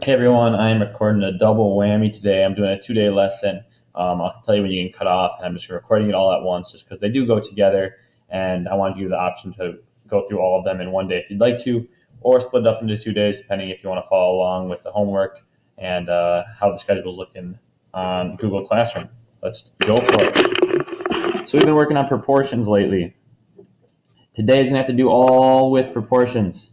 Hey everyone, I'm recording a double whammy today. I'm doing a 2-day lesson. I'll tell you when you can cut off, and I'm just recording it all at once just because they do go together, and I wanted you the option to go through all of them in one day if you'd like to, or split it up into 2 days depending if you want to follow along with the homework and how the schedule's looking on Google Classroom. Let's go for it. So we've been working on proportions lately. Today is going to have to do all with proportions.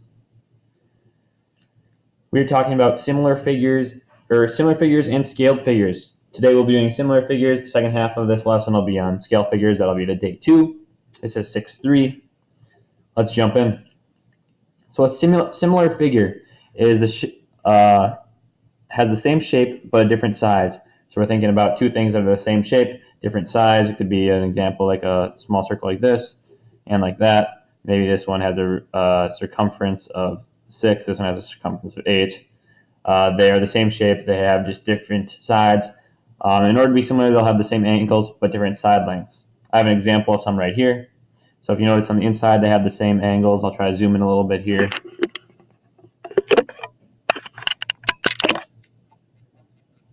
We're talking about similar figures and scaled figures. Today we'll be doing similar figures. The second half of this lesson will be on scale figures. That'll be to day 2. This is 6-3. Let's jump in. So a similar figure is has the same shape but a different size. So we're thinking about two things that are the same shape, different size. It could be an example like a small circle like this and like that. Maybe this one has a circumference of 6. This one has a circumference of 8. They are the same shape. They have just different sides. In order to be similar, they'll have the same angles but different side lengths. I have an example of some right here. So if you notice on the inside, they have the same angles. I'll try to zoom in a little bit here.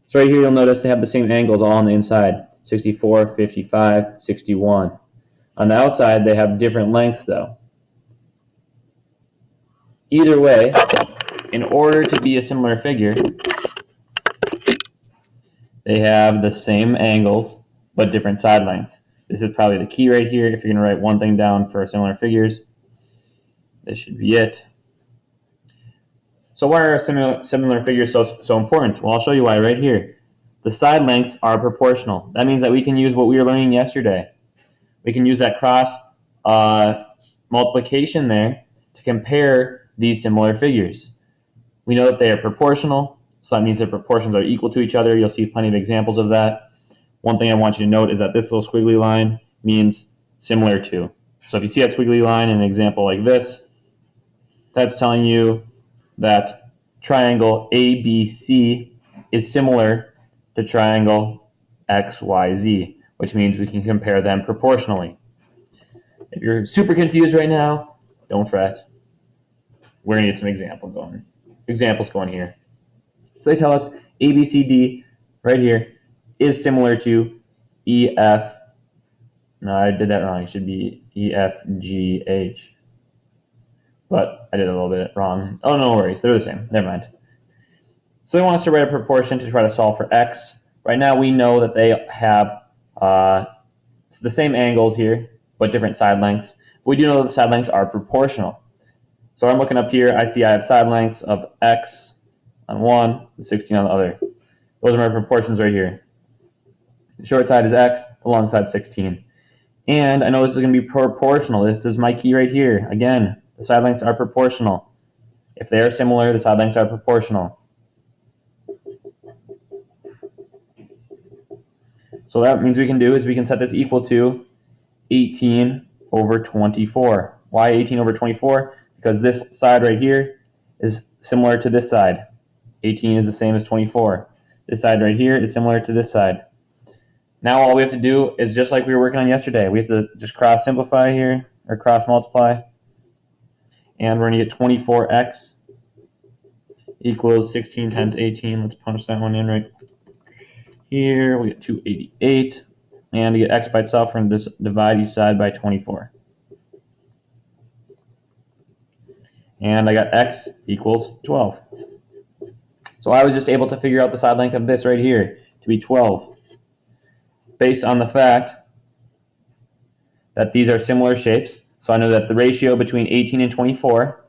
So right here, you'll notice they have the same angles all on the inside, 64, 55, 61. On the outside, they have different lengths though. Either way, in order to be a similar figure, they have the same angles but different side lengths. This is probably the key right here. If you're going to write one thing down for similar figures, this should be it. So why are similar figures so important? Well, I'll show you why right here. The side lengths are proportional. That means that we can use what we were learning yesterday. We can use that cross multiplication there to compare these similar figures. We know that they are proportional, so that means their proportions are equal to each other. You'll see plenty of examples of that. One thing I want you to note is that this little squiggly line means similar to. So if you see that squiggly line in an example like this, that's telling you that triangle ABC is similar to triangle XYZ, which means we can compare them proportionally. If you're super confused right now, don't fret. We're going to get some examples going here. So they tell us ABCD right here is similar to EF. No, I did that wrong. It should be EFGH. But I did it a little bit wrong. Oh, no worries. They're the same. Never mind. So they want us to write a proportion to try to solve for x. Right now we know that they have the same angles here, but different side lengths. We do know that the side lengths are proportional. So I'm looking up here. I see I have side lengths of x on one, and 16 on the other. Those are my proportions right here. The short side is x, the long side is 16. And I know this is going to be proportional. This is my key right here. Again, the side lengths are proportional. If they are similar, the side lengths are proportional. So that means we can set this equal to 18 over 24. Why 18 over 24? Because this side right here is similar to this side. 18 is the same as 24. This side right here is similar to this side. Now all we have to do is just like we were working on yesterday. We have to just cross simplify here, or cross multiply. And we're going to get 24x equals 16 times 18. Let's punch that one in right here. We get 288. And to get x by itself, we're going to divide each side by 24. And I got x equals 12. So I was just able to figure out the side length of this right here to be 12, based on the fact that these are similar shapes. So I know that the ratio between 18 and 24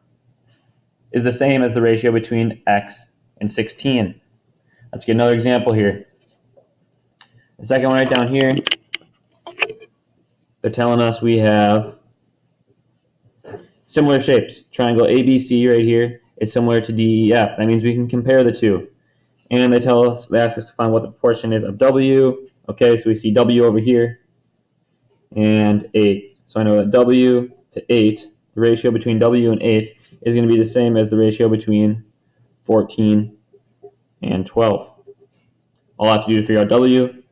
is the same as the ratio between x and 16. Let's get another example here. The second one right down here, they're telling us we have similar shapes. Triangle ABC right here is similar to DEF. That means we can compare the two. And they ask us to find what the proportion is of W. Okay, so we see W over here and 8. So I know that W to 8, the ratio between W and 8 is going to be the same as the ratio between 14 and 12. All I have to do to figure out W,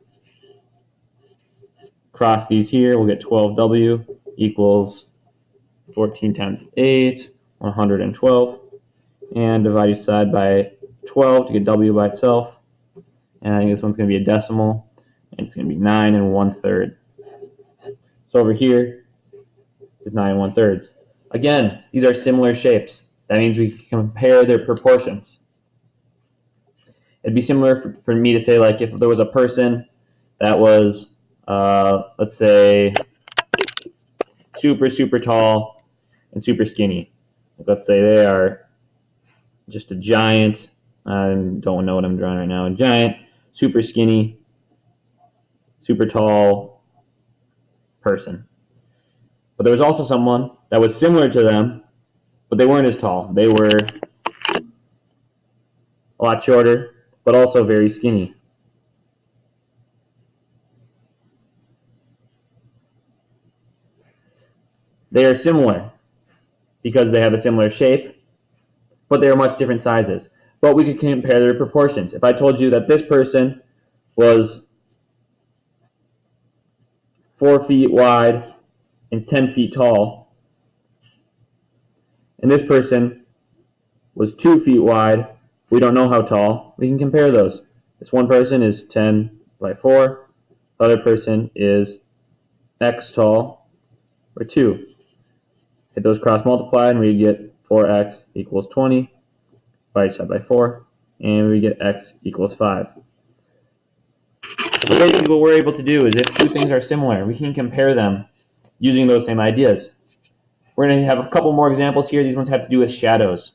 cross these here, we'll get 12W equals 14 times 8, 112, and divide each side by 12 to get W by itself. And I think this one's going to be a decimal. And it's going to be 9 1/3. So over here is 9 1/3. Again, these are similar shapes. That means we can compare their proportions. It'd be similar for me to say, like, if there was a person that was, let's say, super, super tall and super skinny. Let's say they are just a giant. I don't know what I'm drawing right now. A giant, super skinny, super tall person. But there was also someone that was similar to them, but they weren't as tall. They were a lot shorter, but also very skinny. They are similar because they have a similar shape, but they are much different sizes. But we could compare their proportions. If I told you that this person was 4 feet wide and 10 feet tall, and this person was 2 feet wide, we don't know how tall, we can compare those. This one person is 10 by 4, the other person is X tall, or 2. Hit those cross multiply and we get 4x equals 20, by each side by 4, and we get x equals 5. So basically what we're able to do is if two things are similar, we can compare them using those same ideas. We're going to have a couple more examples here. These ones have to do with shadows.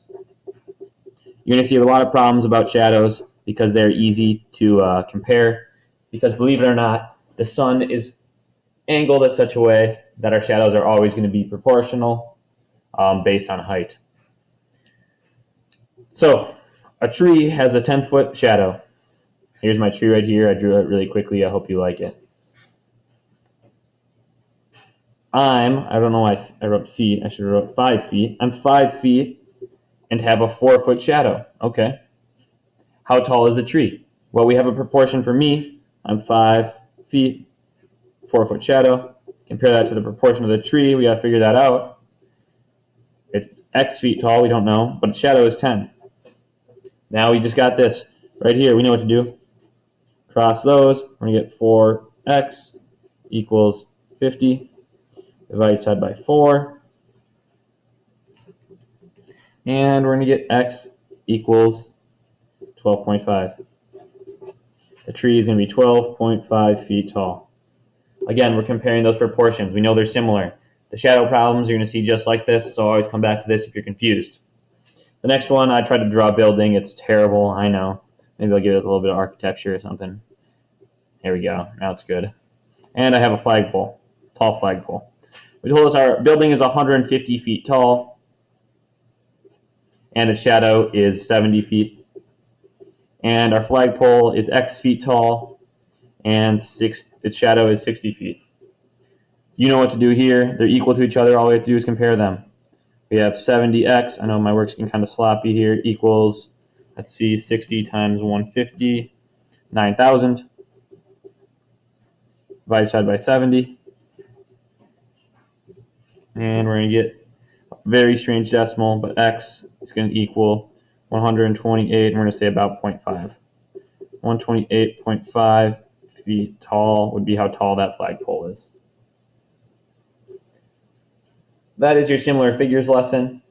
You're going to see a lot of problems about shadows because they're easy to compare. Because believe it or not, the sun is angled in such a way that our shadows are always going to be proportional based on height. So a tree has a 10-foot shadow. Here's my tree right here. I drew it really quickly. I hope you like it. I don't know why I wrote feet. I should have wrote 5 feet. I'm 5 feet and have a 4-foot shadow. Okay. How tall is the tree? Well, we have a proportion for me. I'm 5 feet, 4-foot shadow. Compare that to the proportion of the tree. We got to figure that out. It's X feet tall. We don't know, but the shadow is 10. Now we just got this right here. We know what to do. Cross those. We're going to get 4x equals 50. Divide each side by 4. And we're going to get x equals 12.5. The tree is going to be 12.5 feet tall. Again, we're comparing those proportions. We know they're similar. The shadow problems you're going to see just like this, so always come back to this if you're confused. The next one, I tried to draw a building. It's terrible, I know. Maybe I'll give it a little bit of architecture or something. Here we go. Now it's good. And I have a flagpole, tall flagpole. We told us our building is 150 feet tall, and its shadow is 70 feet. And our flagpole is X feet tall, and its shadow is 60 feet. You know what to do here. They're equal to each other. All we have to do is compare them. We have 70x. I know my work's getting kind of sloppy here. Equals, let's see, 60 times 150, 9,000. Divide each side by 70. And we're going to get a very strange decimal, but x is going to equal 128, and we're going to say about 0.5. 128.5 feet tall would be how tall that flagpole is. That is your similar figures lesson.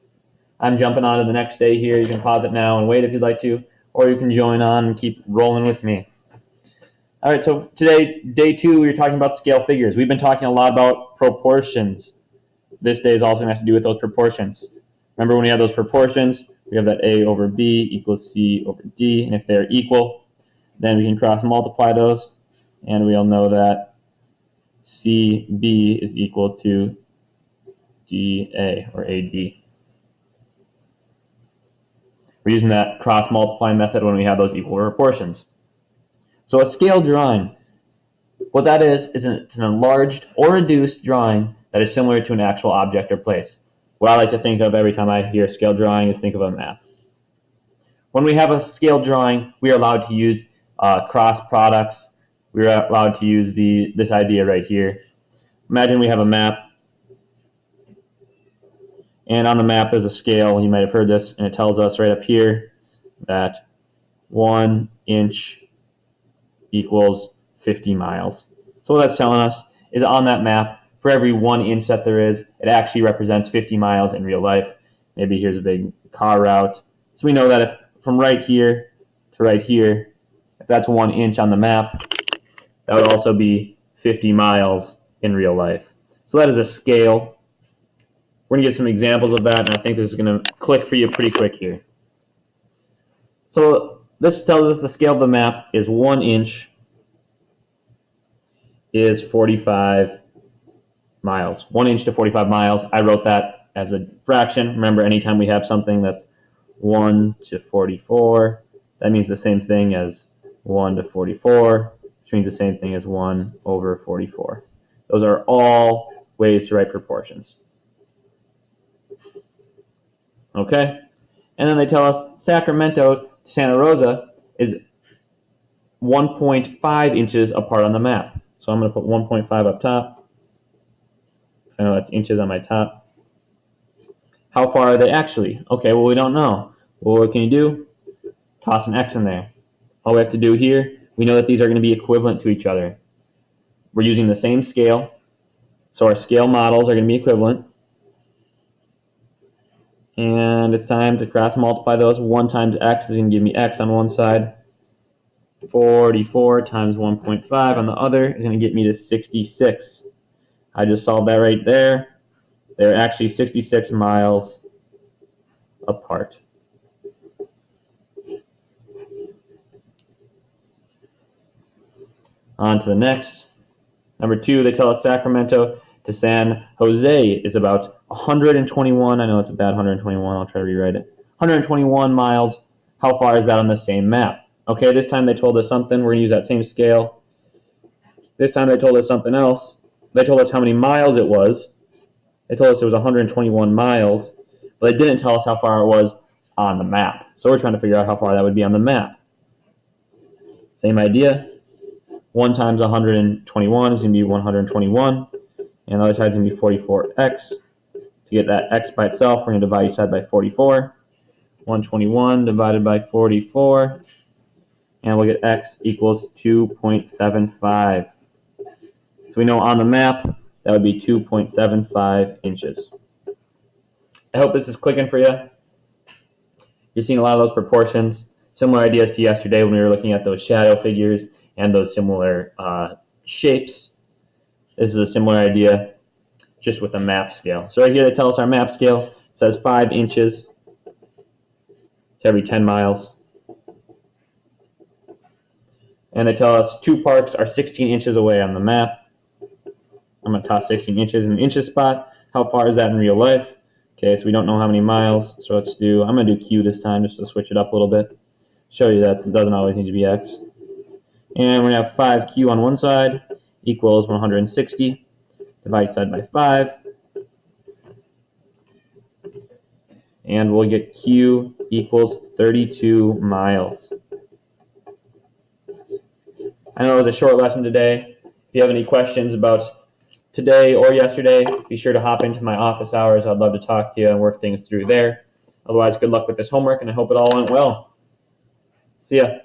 I'm jumping on to the next day here. You can pause it now and wait if you'd like to, or you can join on and keep rolling with me. All right, so today, day 2, we were talking about scale figures. We've been talking a lot about proportions. This day is also going to have to do with those proportions. Remember when we have those proportions, we have that A over B equals C over D, and if they're equal, then we can cross multiply those, and we'll know that CB is equal to DA, or AD. We're using that cross multiply method when we have those equal proportions. So a scale drawing, what that is it's an enlarged or reduced drawing that is similar to an actual object or place. What I like to think of every time I hear scale drawing is think of a map. When we have a scale drawing, we are allowed to use cross products. We're allowed to use this idea right here. Imagine we have a map, and on the map there's a scale. You might have heard this, and it tells us right up here that 1 inch equals 50 miles. So what that's telling us is on that map, for every 1 inch that there is, it actually represents 50 miles in real life. Maybe here's a big car route. So we know that if from right here to right here, if that's 1 inch on the map, that would also be 50 miles in real life. So that is a scale. We're going to get some examples of that, and I think this is going to click for you pretty quick here. So this tells us the scale of the map is 1 inch is 45 miles. 1 inch to 45 miles. I wrote that as a fraction. Remember, anytime we have something that's 1 to 44, that means the same thing as 1 to 44, which means the same thing as 1 over 44. Those are all ways to write proportions. Okay? And then they tell us Sacramento to Santa Rosa is 1.5 inches apart on the map. So I'm going to put 1.5 up top. I know that's inches on my top. How far are they actually? Okay, well, we don't know. Well, what can you do? Toss an X in there. All we have to do here, we know that these are going to be equivalent to each other. We're using the same scale, so our scale models are going to be equivalent. And it's time to cross multiply those. 1 times X is going to give me X on one side. 44 times 1.5 on the other is going to get me to 66. I just solved that right there. They're actually 66 miles apart. On to the next. Number 2, they tell us Sacramento to San Jose is about 121. I know it's a bad 121. I'll try to rewrite it. 121 miles. How far is that on the same map? Okay, this time they told us something. We're going to use that same scale. This time they told us something else. They told us how many miles it was. They told us it was 121 miles, but they didn't tell us how far it was on the map. So we're trying to figure out how far that would be on the map. Same idea. 1 times 121 is going to be 121, and the other side is going to be 44x. To get that x by itself, we're going to divide each side by 44. 121 divided by 44, and we'll get x equals 2.75. So we know on the map, that would be 2.75 inches. I hope this is clicking for you. You're seeing a lot of those proportions. Similar ideas to yesterday when we were looking at those shadow figures and those similar shapes. This is a similar idea, just with a map scale. So right here they tell us our map scale says 5 inches to every 10 miles. And they tell us 2 parks are 16 inches away on the map. I'm going to toss 16 inches in the inches spot. How far is that in real life? Okay, so we don't know how many miles. So I'm going to do Q this time just to switch it up a little bit. Show you that it doesn't always need to be X. And we're going to have 5Q on one side equals 160. Divide each side by 5. And we'll get Q equals 32 miles. I know it was a short lesson today. If you have any questions about today or yesterday, be sure to hop into my office hours. I'd love to talk to you and work things through there. Otherwise, good luck with this homework, and I hope it all went well. See ya.